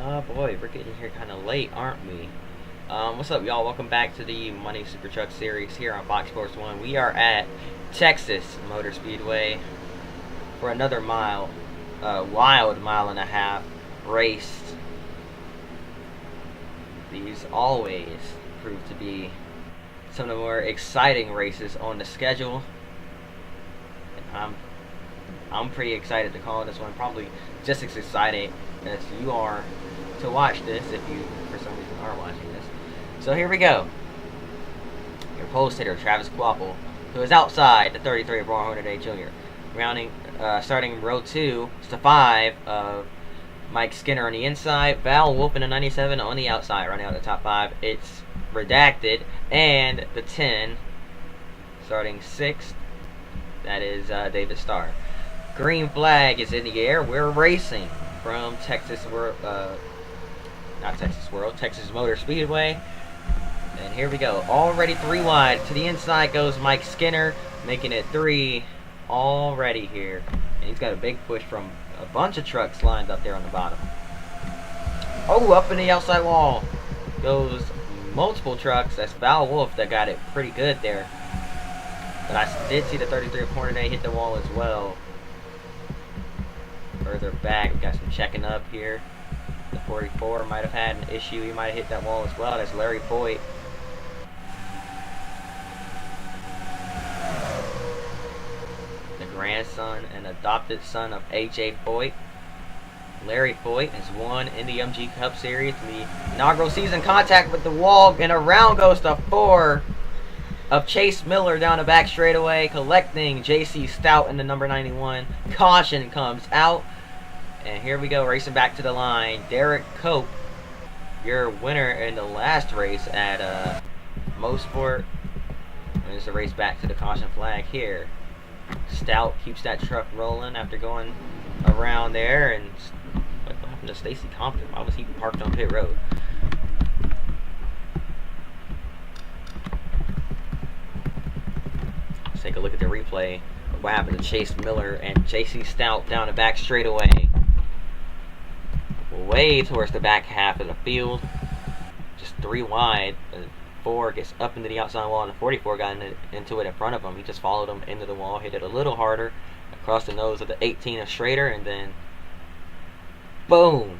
Boy, we're getting here kind of late, aren't we? What's up, y'all? Welcome back to the Money Super Truck Series here on Fox Sports 1. We are at Texas Motor Speedway for another wild mile and a half race. These always prove to be some of the more exciting races on the schedule. And I'm pretty excited to call this one. Probably just as excited as you are to watch this, if you for some reason are watching this. So here we go. Your post hitter Travis Kvapil, who is outside the 33 of Ron Hornaday Jr. Starting row 2 to 5 of Mike Skinner on the inside, Val Wolf in the 97 on the outside, running out the top 5. It's Redacted, and the 10 starting 6th. That is David Starr. Green flag is in the air. We're racing from Texas Motor Speedway. And here we go. Already 3 wide. To the inside goes Mike Skinner, making it 3 already here. And he's got a big push from a bunch of trucks lined up there on the bottom. Oh, up in the outside wall goes multiple trucks. That's Val Wolf that got it pretty good there. But I did see the 33 of Hornaday hit the wall as well. Further back, we got some checking up here. The 44 might have had an issue. He might have hit that wall as well. That's Larry Foyt. The grandson and adopted son of A.J. Foyt. Larry Foyt has won in the MG Cup Series in the inaugural season. Contact with the wall, and around goes the 4 of Chase Miller down the back straightaway, collecting J.C. Stout in the number 91. Caution comes out. And here we go, racing back to the line. Derek Cope, your winner in the last race at Mosport. There's a race back to the caution flag here. Stout keeps that truck rolling after going around there. And what happened to Stacy Compton? Why was he parked on pit road? Let's take a look at the replay of what happened to Chase Miller and J.C. Stout down the back straightaway. Way towards the back half of the field. Just 3 wide. The 4 gets up into the outside wall, and the 44 got into it in front of him. He just followed him into the wall, hit it a little harder across the nose of the 18 of Schrader, and then boom!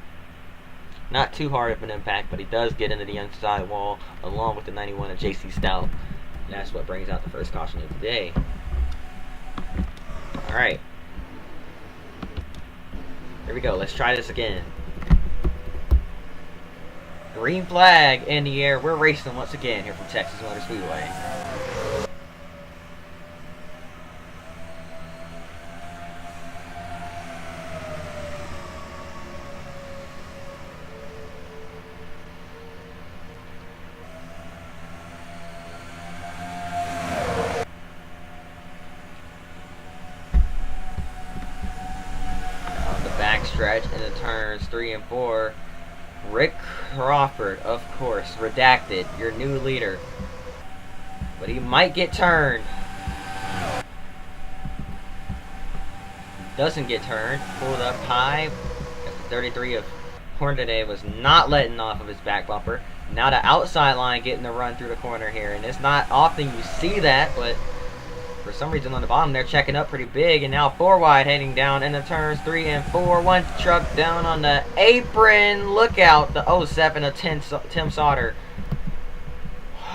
Not too hard of an impact, but he does get into the inside wall along with the 91 of J.C. Stout. And that's what brings out the first caution of the day. Alright. Here we go. Let's try this again. Green flag in the air. We're racing once again here from Texas Motor Speedway. On the back stretch in the turns 3 and 4. Rick Crawford, of course, Redacted, your new leader. But he might get turned. Doesn't get turned. Pulled up high. The 33 of Hornaday was not letting off of his back bumper. Now the outside line getting the run through the corner here. And it's not often you see that, but for some reason on the bottom they're checking up pretty big. And now 4 wide heading down in the turns 3 and 4. One truck down on the apron. Look out, the 07 of Tim Sauter.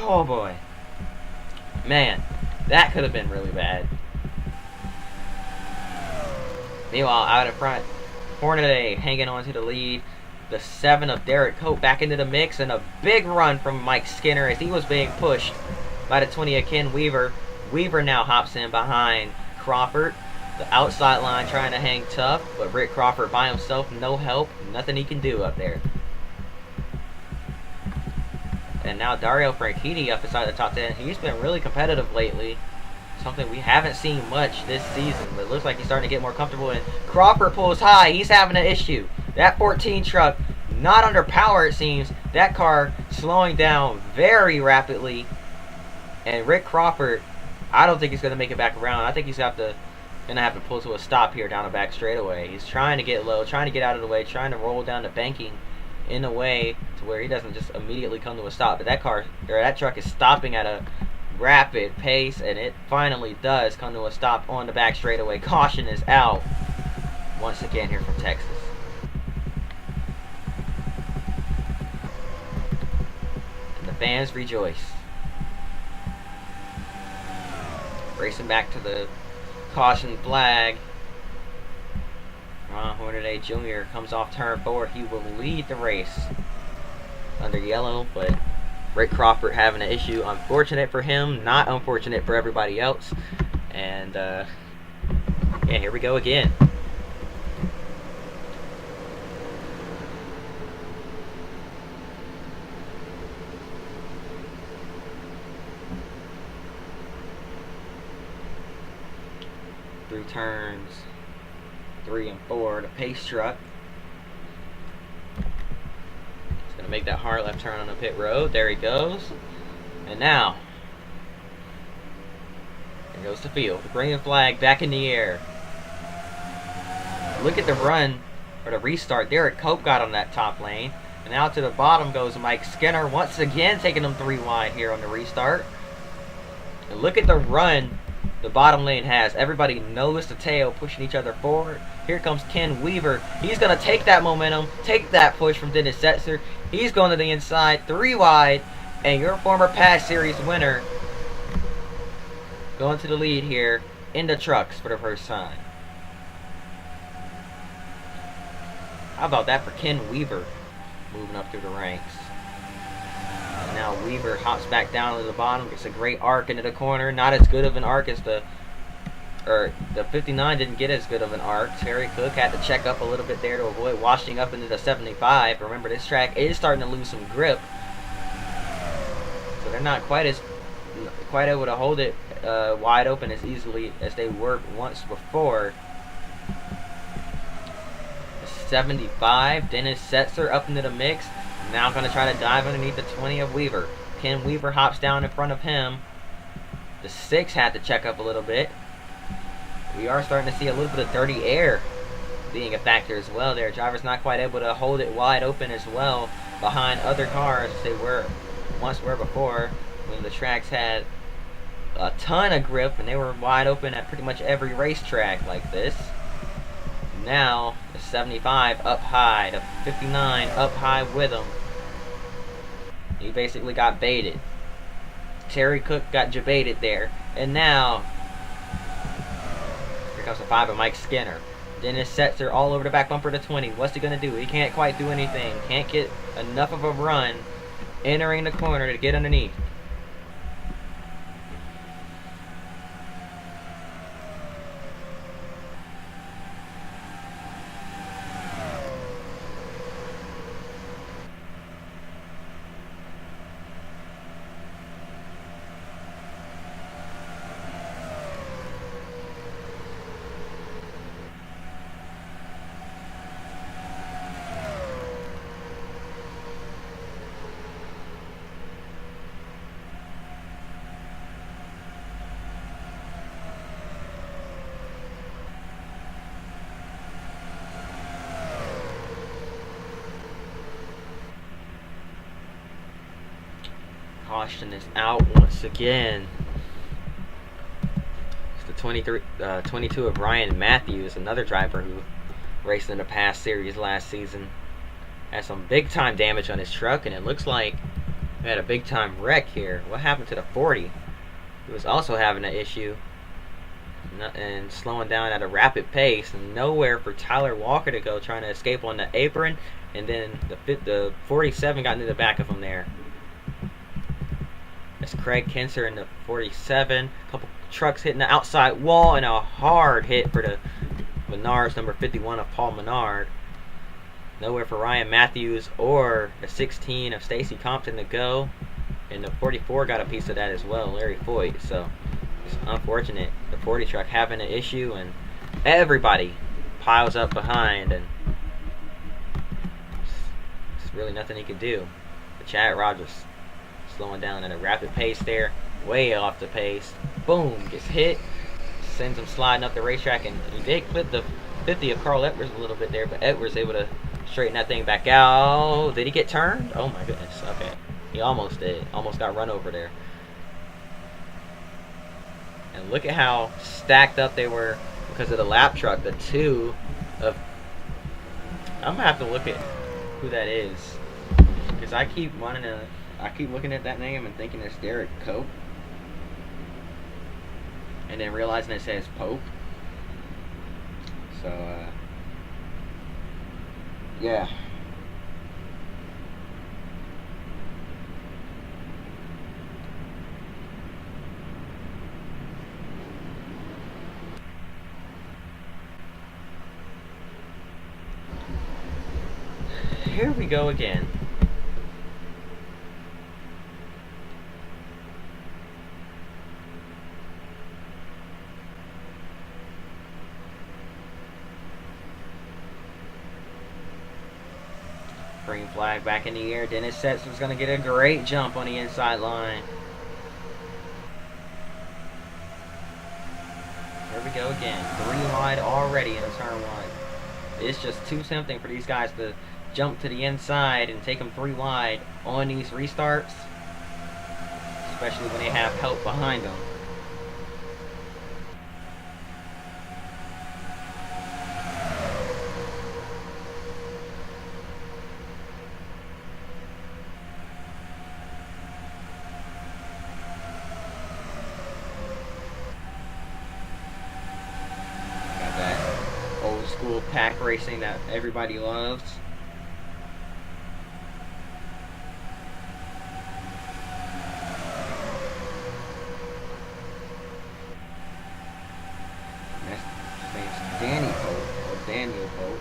Oh boy. Man, that could have been really bad. Meanwhile, out in front, Hornaday hanging on to the lead. The 7 of Derek Cope back into the mix. And a big run from Mike Skinner as he was being pushed by the 20 of Ken Weaver. Weaver now hops in behind Crawford. The outside line trying to hang tough, but Rick Crawford by himself, no help, nothing he can do up there. And now Dario Franchitti up inside the top 10. He's been really competitive lately. Something we haven't seen much this season, but it looks like he's starting to get more comfortable. And Crawford pulls high. He's having an issue. That 14 truck, not under power it seems. That car slowing down very rapidly. And Rick Crawford, I don't think he's going to make it back around. I think he's going to have to pull to a stop here down the back straightaway. He's trying to get low, trying to get out of the way, trying to roll down the banking in a way to where he doesn't just immediately come to a stop. But that truck is stopping at a rapid pace, and it finally does come to a stop on the back straightaway. Caution is out once again here from Texas. And the fans rejoice. Racing back to the caution flag. Ron Hornaday Jr. comes off turn 4. He will lead the race under yellow, but Rick Crawford having an issue. Unfortunate for him, not unfortunate for everybody else. And yeah, here we go again. Through turns 3 and 4, the pace truck is going to make that hard left turn on the pit road. There he goes. And now, here goes the field. The green flag back in the air. Look at the run, or the restart. Derek Cope got on that top lane. And now to the bottom goes Mike Skinner, once again taking them 3 wide here on the restart. And look at the run the bottom lane has. Everybody knows the tail, pushing each other forward. Here comes Ken Weaver. He's going to take that momentum, take that push from Dennis Setzer. He's going to the inside, 3 wide, and your former past series winner going to the lead here in the trucks for the first time. How about that for Ken Weaver moving up through the ranks? And now Weaver hops back down to the bottom, gets a great arc into the corner. Not as good of an arc as the 59 didn't get as good of an arc. Terry Cook had to check up a little bit there to avoid washing up into the 75. Remember, this track is starting to lose some grip, so they're not quite able to hold it wide open as easily as they were once before. 75, Dennis Setzer up into the mix. Now going to try to dive underneath the 20 of Weaver. Ken Weaver hops down in front of him. The 6 had to check up a little bit. We are starting to see a little bit of dirty air being a factor as well there. Drivers not quite able to hold it wide open as well behind other cars as they once were before, when the tracks had a ton of grip and they were wide open at pretty much every racetrack like this. Now the 75 up high, the 59 up high with him. He basically got baited. Terry Cook got jebaited there. And now, here comes the 5 of Mike Skinner. Dennis Setzer all over the back bumper to 20. What's he going to do? He can't quite do anything. Can't get enough of a run entering the corner to get underneath. Caution is out once again. It's the 22 of Ryan Matthews, another driver who raced in the past series last season. Had some big time damage on his truck, and it looks like he had a big time wreck here. What happened to the 40? He was also having an issue and slowing down at a rapid pace, and nowhere for Tyler Walker to go, trying to escape on the apron, and then the 47 got into the back of him there. That's Craig Kinser in the 47. A couple trucks hitting the outside wall, and a hard hit for the Menards, number 51 of Paul Menard. Nowhere for Ryan Matthews or the 16 of Stacy Compton to go. And the 44 got a piece of that as well, Larry Foyt. So it's unfortunate. The 40 truck having an issue, and everybody piles up behind, and it's really nothing he can do. But Chad Rogers slowing down at a rapid pace there, way off the pace. Boom, gets hit, sends him sliding up the racetrack, and he did clip the 50 of Carl Edwards a little bit there, but Edwards able to Straighten that thing back out. Did he get turned? Oh my goodness. Okay. He almost did. Almost got run over there. And look at how stacked up they were because of the lap truck. The two of... I'm going to have to look at who that is. Because I keep looking at that name and thinking it's Derek Cope. And then realizing it says Pope. So, yeah. Here we go again. Green flag back in the air. Dennis Setz was going to get a great jump on the inside line. Here we go again. 3 wide already in turn 1. It's just too tempting for these guys to jump to the inside and take them 3 wide on these restarts. Especially when they have help behind them. School pack racing that everybody loves. His name's Danny Pope, or Daniel Pope.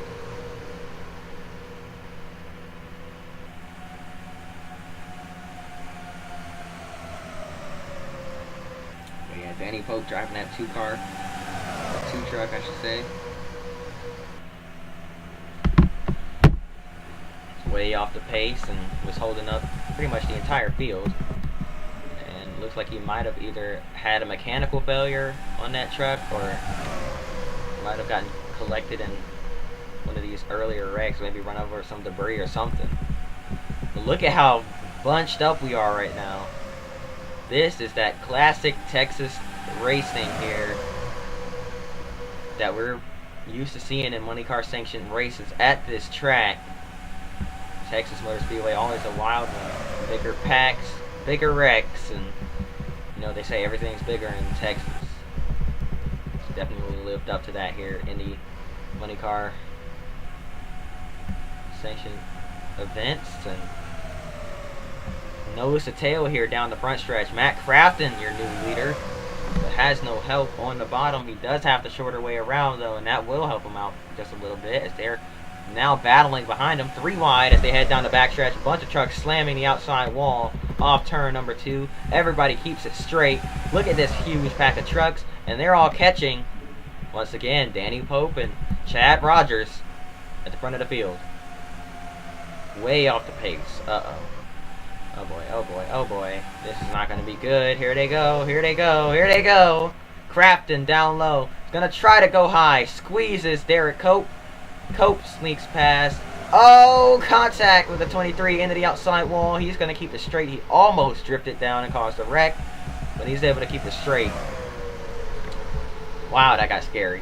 But yeah, Danny Pope driving that 2-car, or 2-truck I should say. Way off the pace and was holding up pretty much the entire field, and looks like he might have either had a mechanical failure on that truck or might have gotten collected in one of these earlier wrecks, maybe run over some debris or something. But look at how bunched up we are right now. This is that classic Texas racing here that we're used to seeing in Money Car sanctioned races at this track. Texas Motor Speedway, always a wild one. Bigger packs, bigger wrecks, and you know they say everything's bigger in Texas. It's definitely lived up to that here in the Money Car sanctioned events. And nose to tail here down the front stretch. Matt Crafton, your new leader, but has no help on the bottom. He does have the shorter way around though, and that will help him out just a little bit as they're now battling behind him 3 wide as they head down the backstretch. A bunch of trucks slamming the outside wall off turn number 2. Everybody keeps it straight. Look at this huge pack of trucks, and they're all catching once again Danny Pope and Chad Rogers at the front of the field. Way off the pace. Uh-oh. Oh boy, oh boy, oh boy. This is not going to be good. Here they go, here they go, here they go. Crafton down low. Gonna try to go high. Squeezes Derek Cope. Cope sneaks past. Oh, contact with the 23 into the outside wall. He's going to keep it straight. He almost drifted down and caused a wreck, but he's able to keep it straight. Wow, that got scary.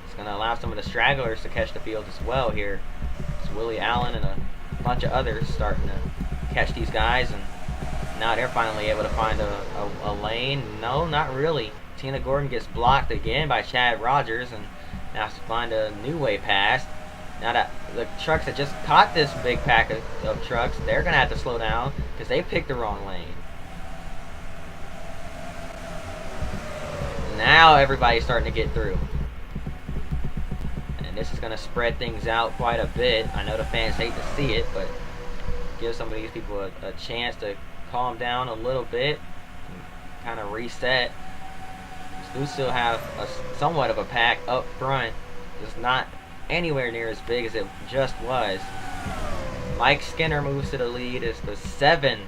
It's going to allow some of the stragglers to catch the field as well here. It's Willie Allen and a bunch of others starting to catch these guys, and now they're finally able to find a lane. No, not really. Tina Gordon gets blocked again by Chad Rogers, and now has to find a new way past. Now that the trucks that just caught this big pack of trucks, they're going to have to slow down because they picked the wrong lane. Now everybody's starting to get through. And this is going to spread things out quite a bit. I know the fans hate to see it, but give some of these people a chance to calm down a little bit and kind of reset. Do still have somewhat of a pack up front. It's not anywhere near as big as it just was. Mike Skinner moves to the lead as the 7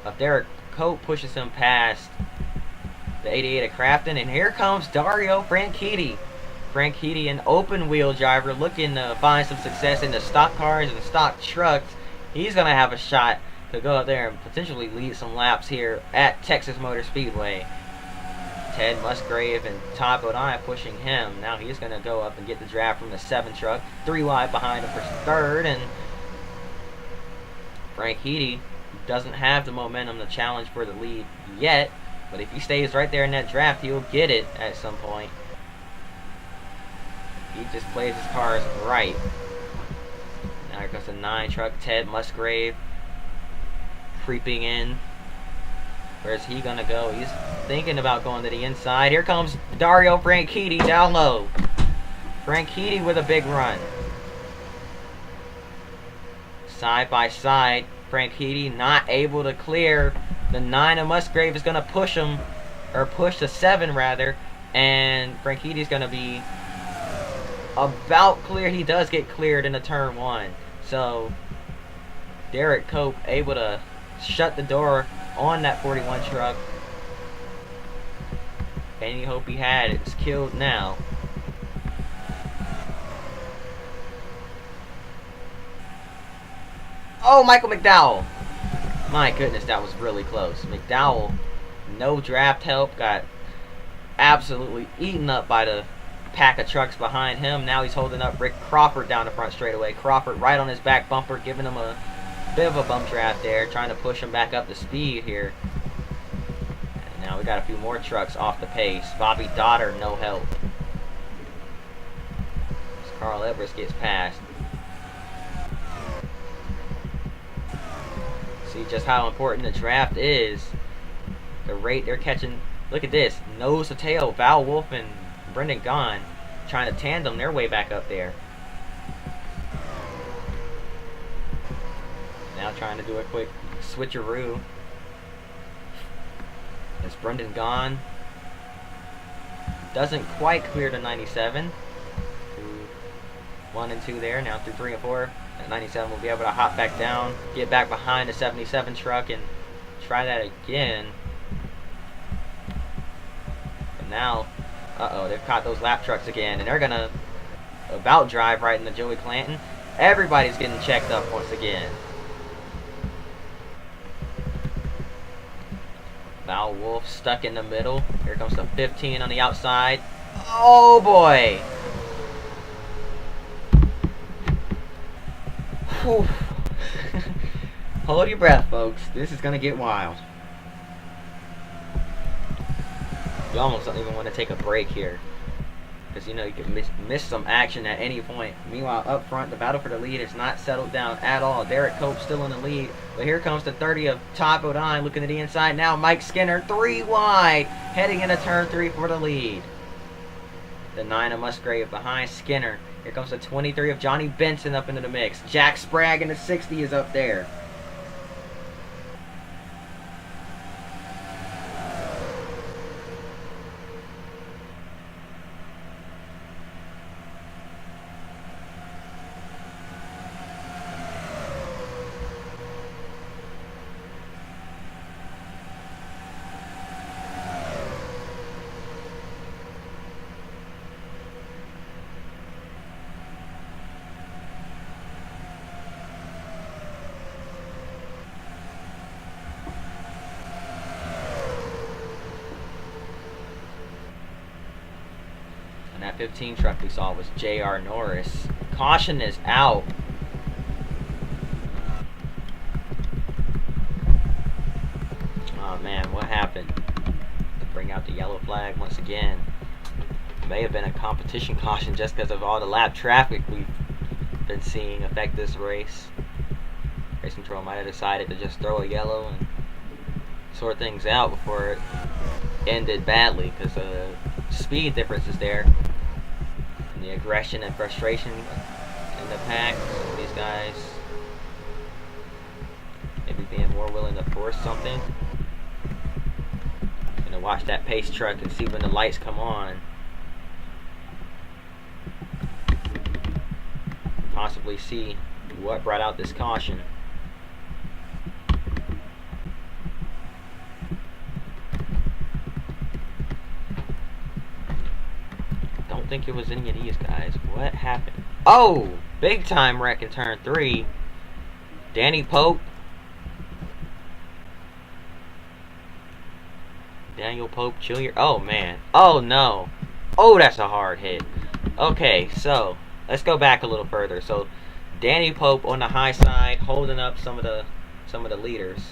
of Derek Cope pushes him past the 88 of Crafton. And here comes Dario Franchitti Frank Heady, an open wheel driver, looking to find some success in the stock cars and the stock trucks. He's going to have a shot to go out there and potentially lead some laps here at Texas Motor Speedway. Ted Musgrave and Todd Bodine pushing him. Now he's going to go up and get the draft from the 7 truck. 3 wide behind him for third. And Frank Heady doesn't have the momentum to challenge for the lead yet. But if he stays right there in that draft, he'll get it at some point. He just plays his cars right. Now here comes the 9 truck. Ted Musgrave creeping in. Where's he gonna go? He's thinking about going to the inside. Here comes Dario Franchitti down low. Franchitti with a big run. Side by side, Franchitti not able to clear. The 9 of Musgrave is gonna push him, or push the 7 rather, and Franchitti's gonna be about clear. He does get cleared in the turn 1. So Derek Cope able to shut the door on that 41 truck. Any hope he had, it's killed now. Oh, Michael McDowell. My goodness, that was really close. McDowell, no draft help, got absolutely eaten up by the pack of trucks behind him. Now he's holding up Rick Crawford down the front straightaway. Crawford right on his back bumper, giving him a bit of a bump draft there, trying to push him back up to speed here. And now we got a few more trucks off the pace. Bobby Dotter, no help. As Carl Everest gets past. See just how important the draft is. The rate they're catching. Look at this. Nose to tail. Val Wolf and Brendan Gaughan trying to tandem their way back up there. Now trying to do a quick switcheroo. As Brendan Gaughan doesn't quite clear the 97. Through 1 and 2 there. Now through 3 and 4. At 97 will be able to hop back down, get back behind the 77 truck and try that again. But now, they've caught those lap trucks again, and they're gonna about drive right into Joey Clanton. Everybody's getting checked up once again. Val Wolf stuck in the middle. Here comes the 15 on the outside. Oh boy! Whew. Hold your breath, folks. This is gonna get wild. You almost don't even want to take a break here, because you know you can miss some action at any point. Meanwhile, up front, the battle for the lead is not settled down at all. Derek Cope still in the lead, but here comes the 30 of Todd Bodine looking to the inside now. Mike Skinner 3 wide, heading into turn 3 for the lead. The 9 of Musgrave behind Skinner. Here comes the 23 of Johnny Benson up into the mix. Jack Sprague in the 60 is up there. That 15 truck we saw was J.R. Norris. Caution is out. Oh man, what happened? To bring out the yellow flag once again. May have been a competition caution just because of all the lap traffic we've been seeing affect this race. Race control might have decided to just throw a yellow and sort things out before it ended badly, because the speed difference is there. The aggression and frustration in the pack. Some of these guys maybe being more willing to force something. Gonna watch that pace truck and see when the lights come on. Possibly see what brought out this caution. think it was any of these guys. What happened? Oh! Big time wreck in turn 3. Danny Pope. Daniel Pope Jr. Oh, man. Oh, no. Oh, that's a hard hit. Okay, so let's go back a little further. So, Danny Pope on the high side, holding up some of the leaders.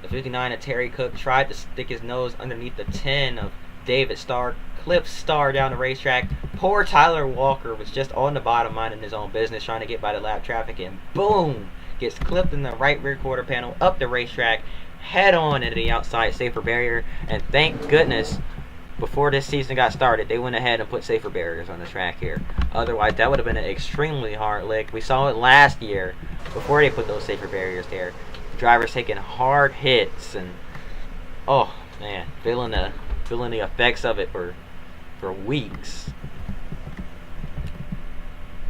The 59 of Terry Cook tried to stick his nose underneath the 10 of David Starr. Clips Starr down the racetrack. Poor Tyler Walker was just on the bottom, minding his own business, trying to get by the lap traffic, and boom, gets clipped in the right rear quarter panel up the racetrack, head on into the outside safer barrier. And thank goodness, before this season got started, they went ahead and put safer barriers on the track here. Otherwise, that would have been an extremely hard lick. We saw it last year before they put those safer barriers there. Drivers taking hard hits, and oh man, feeling the effects of it for weeks,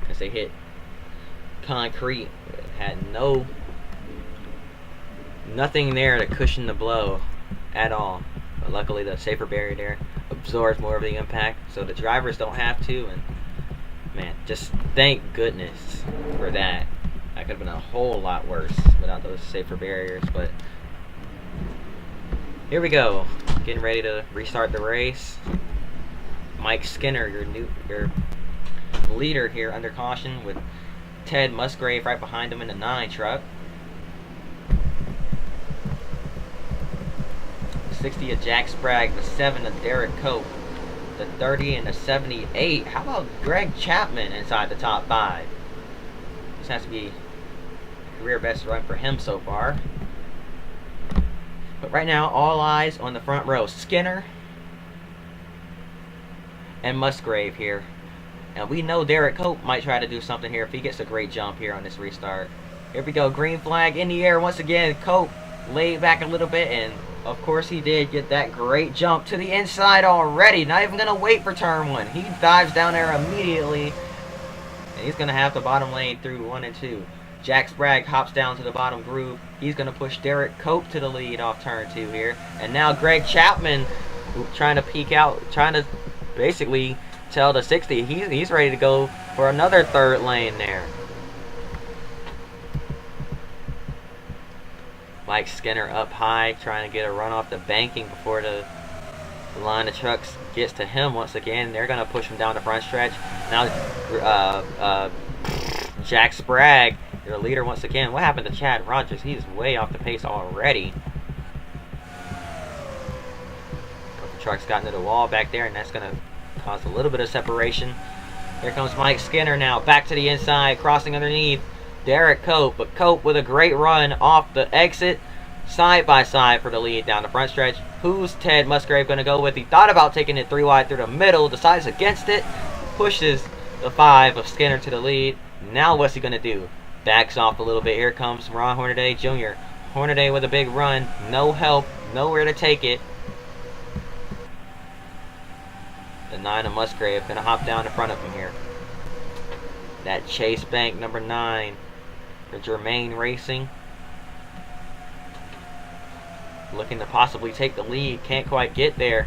because they hit concrete, had nothing there to cushion the blow at all. But luckily the safer barrier there absorbs more of the impact, so the drivers don't have to. And man, just thank goodness for that. That could have been a whole lot worse without those safer barriers. But here we go, getting ready to restart the race. Mike Skinner, your leader here, under caution, with Ted Musgrave right behind him in the 9 truck. The 60 of Jack Sprague, the 7 of Derek Cope, the 30 and the 78. How about Greg Chapman inside the top 5? This has to be a career best run for him so far. But right now, all eyes on the front row. Skinner and Musgrave here. And we know Derek Cope might try to do something here if he gets a great jump here on this restart. Here we go. Green flag in the air once again. Cope laid back a little bit, and of course he did get that great jump to the inside already. Not even going to wait for turn 1. He dives down there immediately, and he's going to have the bottom lane through 1 and 2. Jack Sprague hops down to the bottom groove. He's going to push Derek Cope to the lead off turn 2 here. And now Greg Chapman trying to peek out, trying to basically tell the 60 he's ready to go for another third lane there. Mike Skinner up high, trying to get a run off the banking before the line of trucks gets to him once again. They're going to push him down the front stretch. Now Jack Sprague, your leader once again. What happened to Chad Rogers? He's way off the pace already. The truck's gotten to the wall back there, and that's going to cause a little bit of separation. Here comes Mike Skinner now, back to the inside, crossing underneath Derek Cope, but Cope with a great run off the exit, side by side for the lead down the front stretch. Who's Ted Musgrave going to go with? He thought about taking it 3 wide through the middle, decides against it, pushes the 5 of Skinner to the lead. Now what's he going to do? Backs off a little bit. Here comes Ron Hornaday Jr. Hornaday with a big run, no help, nowhere to take it. The 9 of Musgrave going to hop down in front of him here. That Chase Bank number 9 for Germain Racing. Looking to possibly take the lead. Can't quite get there.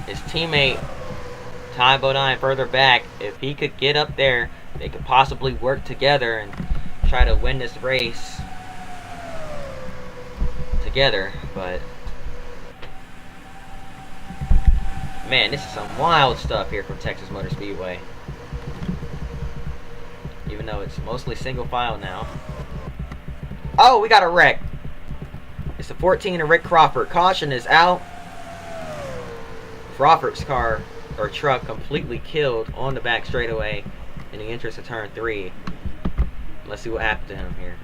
His teammate Ty Bodine further back. If he could get up there, they could possibly work together and try to win this race together. But man, this is some wild stuff here from Texas Motor Speedway. Even though it's mostly single file now. Oh, we got a wreck. It's the 14 of Rick Crawford. Caution is out. Crawford's car or truck completely killed on the back straightaway in the entrance of turn 3. Let's see what happened to him here.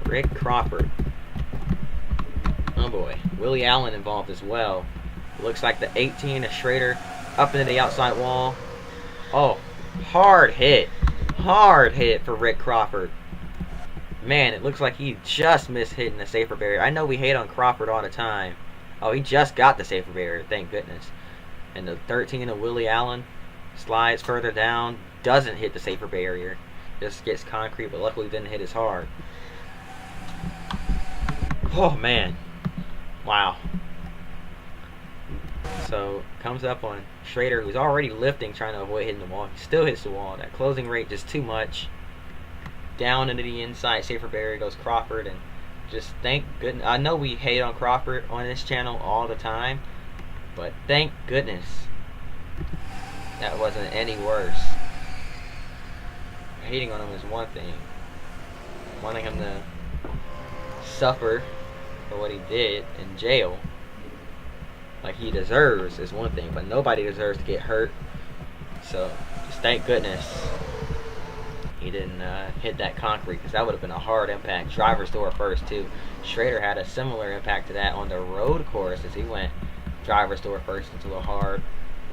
Rick Crawford. Oh boy. Willie Allen involved as well. Looks like the 18 of Schrader up into the outside wall. Oh, hard hit. Hard hit for Rick Crawford. Man, it looks like he just missed hitting the safer barrier. I know we hate on Crawford all the time. Oh, he just got the safer barrier, thank goodness. And the 13 of Willie Allen slides further down, doesn't hit the safer barrier. Just gets concrete, but luckily didn't hit as hard. Oh, man. Wow. So comes up on Schrader, who's already lifting, trying to avoid hitting the wall. He still hits the wall. That closing rate just too much. Down into the inside, safer barrier goes Crawford, and just thank goodness. I know we hate on Crawford on this channel all the time, but thank goodness that wasn't any worse. Hating on him is one thing. Wanting him to suffer for what he did in jail, like he deserves, is one thing, but nobody deserves to get hurt. So just thank goodness he didn't hit that concrete, because that would have been a hard impact. Driver's door first too. Schrader had a similar impact to that on the road course as he went driver's door first into a hard,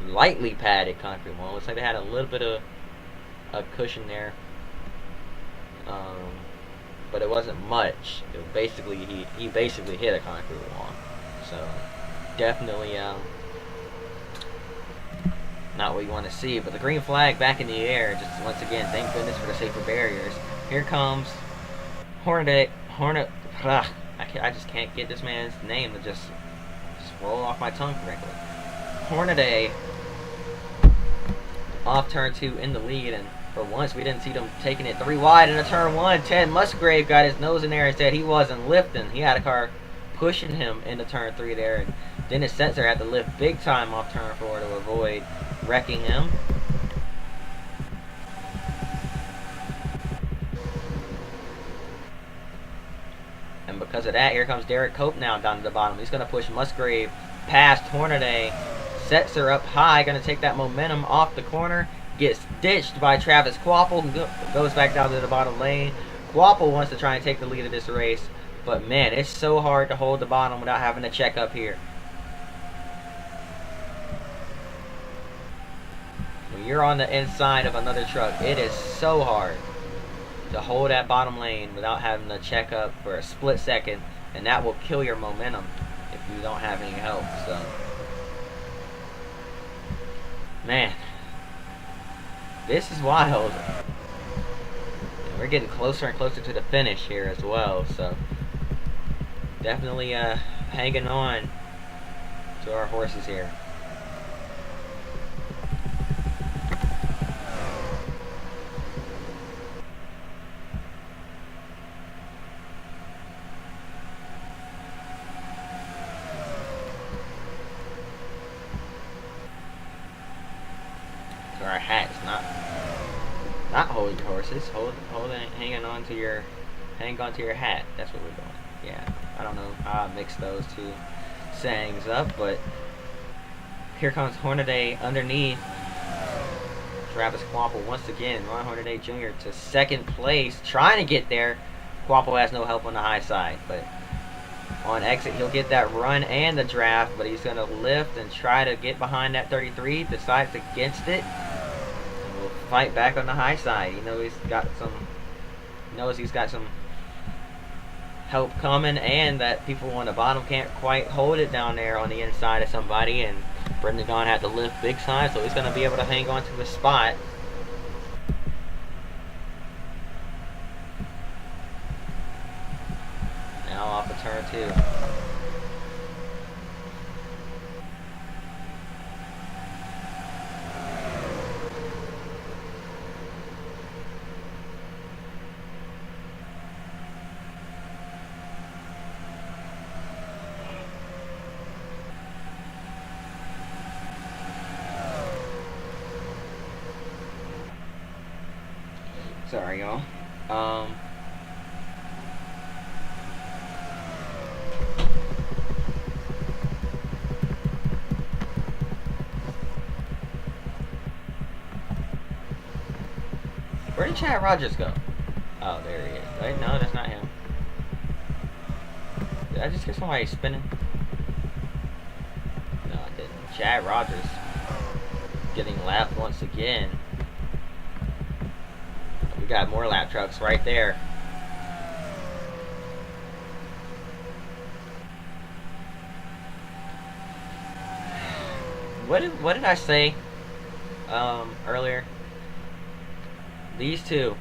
lightly padded concrete wall. Looks like they had a little bit of a cushion there, but it wasn't much. It was basically he basically hit a concrete wall. So definitely not what you want to see. But the green flag back in the air, just once again, thank goodness for the safer barriers. Here comes Hornaday. I just can't get this man's name to just roll off my tongue correctly. Hornaday off turn 2 in the lead, and for once we didn't see them taking it 3 wide into turn 1. Ted Musgrave got his nose in there and said he wasn't lifting. He had a car pushing him into turn 3 there, and Dennis Setzer had to lift big time off turn 4 to avoid wrecking him. And because of that, here comes Derek Cope now down to the bottom. He's going to push Musgrave past Hornaday. Setzer up high, going to take that momentum off the corner. Gets ditched by Travis Kvapil, who goes back down to the bottom lane. Kvapil wants to try and take the lead of this race, but man, it's so hard to hold the bottom without having to check up here. When you're on the inside of another truck, it is so hard to hold that bottom lane without having to check up for a split second, and that will kill your momentum if you don't have any help. So, man, this is wild. And we're getting closer and closer to the finish here as well, so definitely hanging on to our horses here. So our hat's not hold your horses, hang on to your hat. That's what we're doing. Yeah, I don't know how I mixed those two sayings up, but here comes Hornaday underneath Travis Kvapil once again. Ron Hornaday Jr. to second place, trying to get there. Kvapil has no help on the high side, but on exit he'll get that run and the draft, but he's going to lift and try to get behind that 33, decides against it, and will fight back on the high side. He knows he's got some help coming, and that people on the bottom can't quite hold it down there on the inside of somebody, and Brendan Gaughan had to lift big time, so he's going to be able to hang on to his spot. Now off of turn 2. Sorry, y'all. Where did Chad Rogers go? Oh, there he is. Wait, no, that's not him. Did I just hear somebody spinning? No, I didn't. Chad Rogers getting lapped once again. We got more lap trucks right there. What did I say earlier? These two.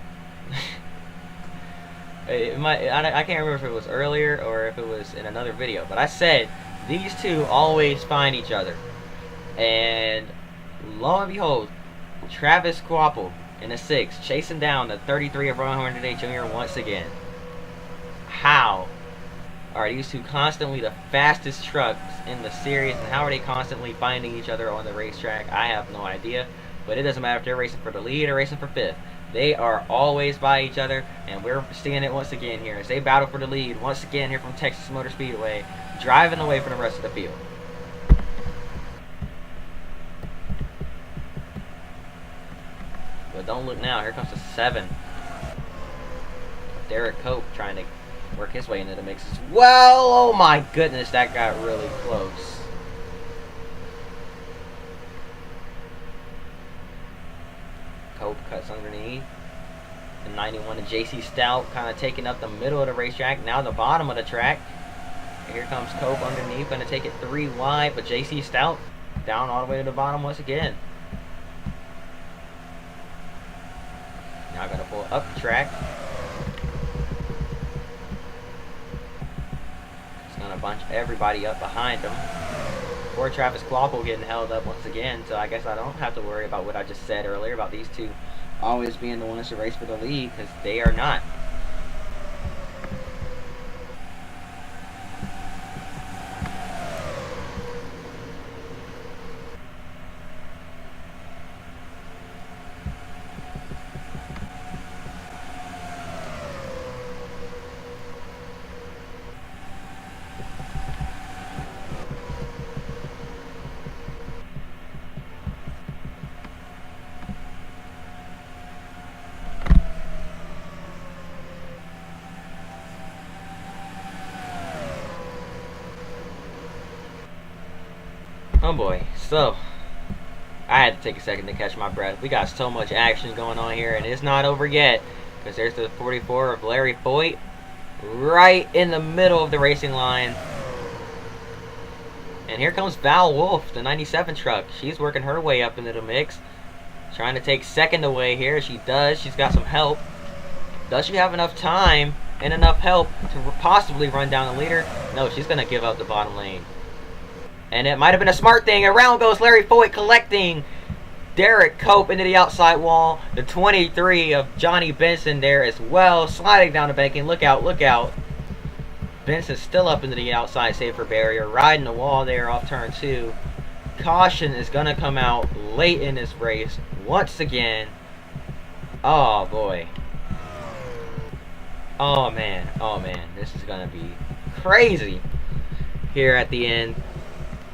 I can't remember if it was earlier or if it was in another video, but I said these two always find each other. And lo and behold, Travis Kvapil in the 6, chasing down the 33 of Ron Hornaday Jr. once again. How are these two constantly the fastest trucks in the series, and how are they constantly finding each other on the racetrack? I have no idea, but it doesn't matter if they're racing for the lead or racing for 5th. They are always by each other, and we're seeing it once again here as they battle for the lead once again here from Texas Motor Speedway, driving away from the rest of the field. But don't look now, here comes the 7. Derek Cope trying to work his way into the mix as well. Oh my goodness, that got really close. Cope cuts underneath. The 91 of JC Stout kind of taking up the middle of the racetrack. Now the bottom of the track. And here comes Cope underneath, going to take it 3 wide, but JC Stout down all the way to the bottom once again. Now going to pull up the track. He's going to bunch everybody up behind him. Poor Travis Kvapil getting held up once again, so I guess I don't have to worry about what I just said earlier about these two always being the ones to race for the lead, because they are not. Oh boy, so I had to take a second to catch my breath. We got so much action going on here, and it's not over yet, because there's the 44 of Larry Foyt right in the middle of the racing line. And here comes Val Wolf, the 97 truck. She's working her way up into the mix, trying to take second away here. She does. She's got some help. Does she have enough time and enough help to possibly run down the leader? No, she's going to give up the bottom lane. And it might have been a smart thing. Around goes Larry Foyt, collecting Derek Cope into the outside wall. The 23 of Johnny Benson there as well, sliding down the banking. Look out, look out. Benson's still up into the outside safer barrier, riding the wall there off turn 2. Caution is going to come out late in this race once again. Oh, boy. Oh, man. Oh, man. This is going to be crazy here at the end.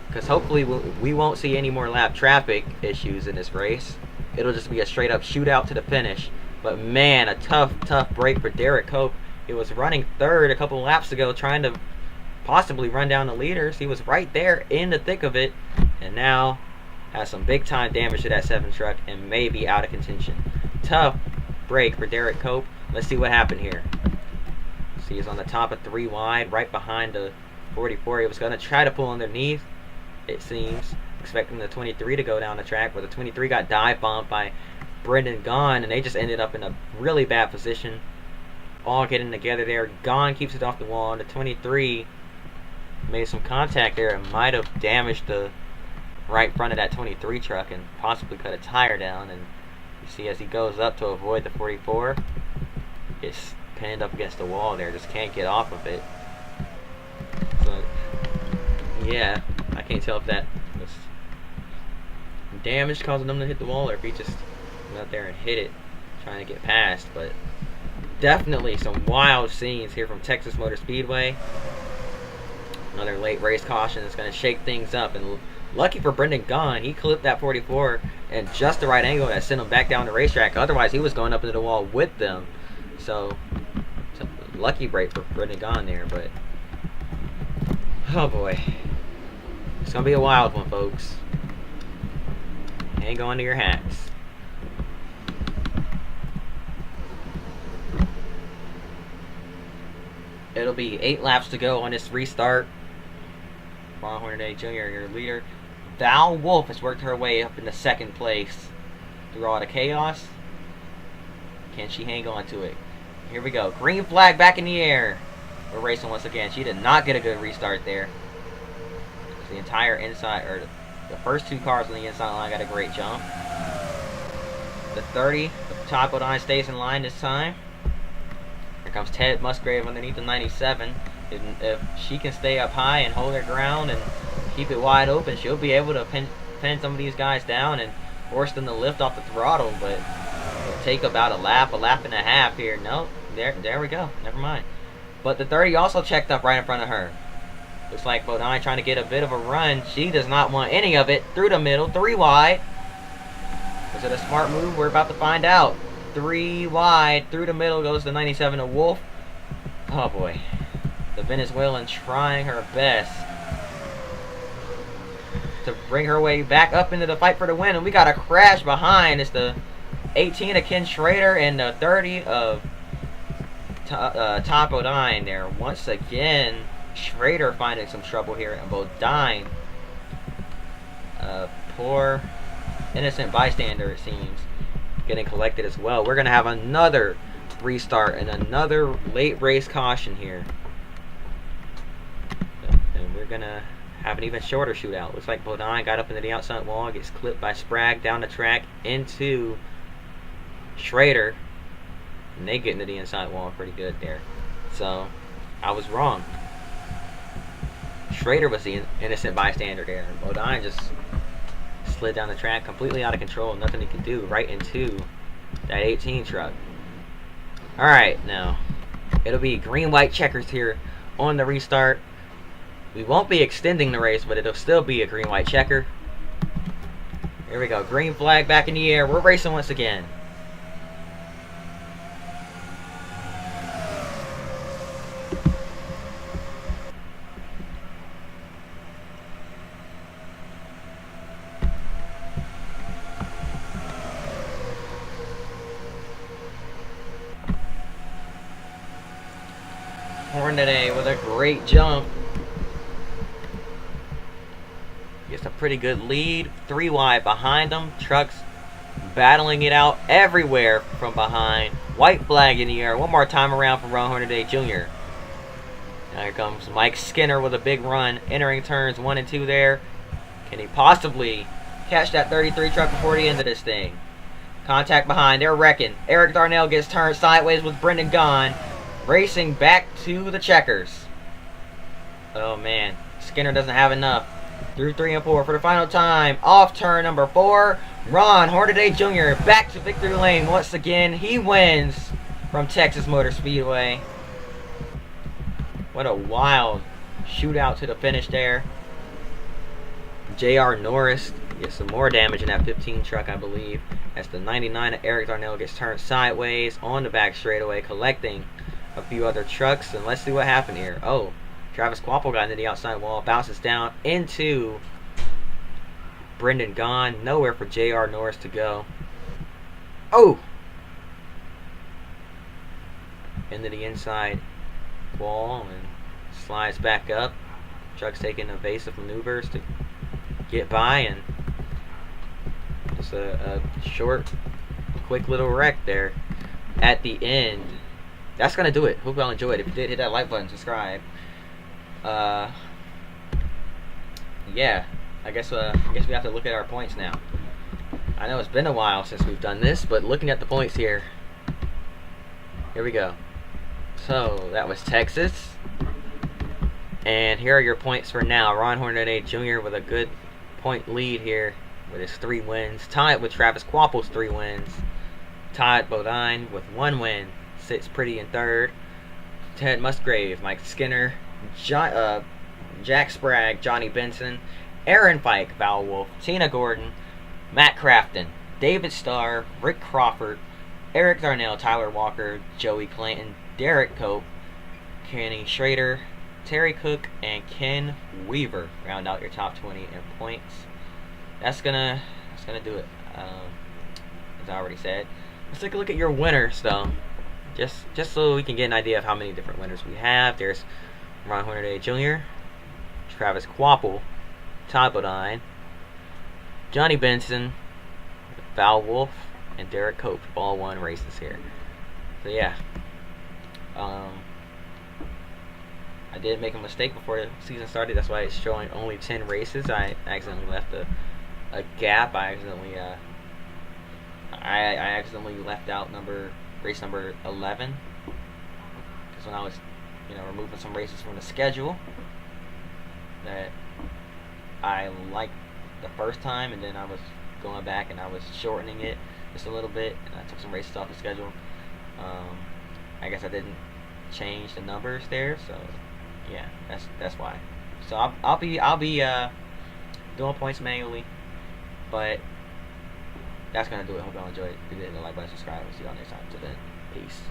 Because hopefully we won't see any more lap traffic issues in this race. It'll just be a straight up shootout to the finish. But man, a tough break for Derek Cope. He was running 3rd a couple laps ago, trying to possibly run down the leaders. He was right there in the thick of it. And now has some big time damage to that 7 truck and may be out of contention. Tough break for Derek Cope. Let's see what happened here. See, he's on the top of 3 wide, right behind the 44. He was going to try to pull underneath, it seems, expecting the 23 to go down the track, but the 23 got dive bombed by Brendan Gaughan, and they just ended up in a really bad position, all getting together there. Gaughan keeps it off the wall, and the 23 made some contact there and might have damaged the right front of that 23 truck and possibly cut a tire down. And you see, as he goes up to avoid the 44, it's pinned up against the wall there, just can't get off of it. So yeah, I can't tell if that was damage causing them to hit the wall or if he just went out there and hit it trying to get past. But definitely some wild scenes here from Texas Motor Speedway. Another late race caution that's going to shake things up, and lucky for Brendan Gaughan, he clipped that 44 at just the right angle that sent him back down the racetrack. Otherwise he was going up into the wall with them. So lucky break for Brendan Gaughan there. But oh boy, it's gonna be a wild one, folks. Hang on to your hats. It'll be 8 laps to go on this restart. Ron Hornaday Jr., your leader. Val Wolf has worked her way up into 2nd place through all the chaos. Can she hang on to it? Here we go. Green flag back in the air. We're racing once again. She did not get a good restart there. The entire inside, or The first two cars on the inside line got a great jump. The 30, Todd Bodine stays in line this time. Here comes Ted Musgrave underneath the 97. If she can stay up high and hold her ground and keep it wide open, she'll be able to pin some of these guys down and force them to lift off the throttle. But it'll take about a lap and a half here. Nope, there we go. Never mind. But the 30 also checked up right in front of her. Looks like Bodine trying to get a bit of a run. She does not want any of it. Through the middle, 3 wide. Was it a smart move? We're about to find out. 3 wide, through the middle goes the 97 of Wolf. Oh boy. The Venezuelan trying her best to bring her way back up into the fight for the win. And we got a crash behind. It's the 18 of Ken Schrader and the 30 of Todd Bodine there. Once again, Schrader finding some trouble here. And Bodine, poor innocent bystander, it seems, getting collected as well. We're going to have another restart and another late race caution here. And we're going to have an even shorter shootout. Looks like Bodine got up into the outside wall, gets clipped by Sprague down the track into Schrader. And they get into the inside wall pretty good there. So, I was wrong. Schrader was the innocent bystander there. Bodine just slid down the track, completely out of control, nothing he could do, right into that 18 truck. Alright, now, it'll be green-white checkers here on the restart. We won't be extending the race, but it'll still be a green-white checker. Here we go, green flag back in the air. We're racing once again. Hornaday with a great jump. Gets a pretty good lead. 3 wide behind them. Trucks battling it out everywhere from behind. White flag in the air. One more time around for Ron Hornaday Jr. Now here comes Mike Skinner with a big run. Entering turns 1 and 2 there. Can he possibly catch that 33 truck before the end of this thing? Contact behind. They're wrecking. Eric Darnell gets turned sideways with Brendan Gaughan. Racing back to the checkers. Oh man, Skinner doesn't have enough. Through 3 and 4 for the final time. Off turn number 4. Ron Hornaday Jr. back to victory lane once again. He wins from Texas Motor Speedway. What a wild shootout to the finish there. J.R. Norris gets some more damage in that 15 truck, I believe, as the 99 of Eric Darnell gets turned sideways on the back straightaway, collecting a few other trucks. And let's see what happened here. Oh, Travis Quapple got into the outside wall, bounces down into Brendan Gaughan. Nowhere for J.R. Norris to go. Oh! Into the inside wall and slides back up. Truck's taking evasive maneuvers to get by, and just a short, quick little wreck there at the end. That's gonna do it. Hope y'all enjoyed. If you did, hit that like button, subscribe. Yeah, I guess we have to look at our points now. I know it's been a while since we've done this, but looking at the points here we go. So that was Texas, and here are your points for now. Ron Hornaday Jr. with a good point lead here with his 3 wins, tied with Travis Quapple's 3 wins. Todd Bodine with 1 win sits pretty in 3rd. Ted Musgrave, Mike Skinner, Jack Sprague, Johnny Benson, Aaron Pike, Val Wolf, Tina Gordon, Matt Crafton, David Starr, Rick Crawford, Eric Darnell, Tyler Walker, Joey Clanton, Derek Cope, Kenny Schrader, Terry Cook, and Ken Weaver round out your top 20 in points. That's gonna do it. As I already said, let's take a look at your winners though, just so we can get an idea of how many different winners we have. There's Ron Hornaday Jr., Travis Quapple, Todd Bodine, Johnny Benson, Val Wolf, and Derek Cope. All won races here. So yeah. I did make a mistake before the season started. That's why it's showing only 10 races. I accidentally left a gap. I accidentally left out race number 11. Because when I was, removing some races from the schedule that I liked the first time, and then I was going back and I was shortening it just a little bit, and I took some races off the schedule. I guess I didn't change the numbers there, so yeah, that's why. So I'll be doing points manually, but that's gonna do it. Hope y'all enjoyed. If you did, hit the like button, subscribe, and see y'all next time. Till then, peace.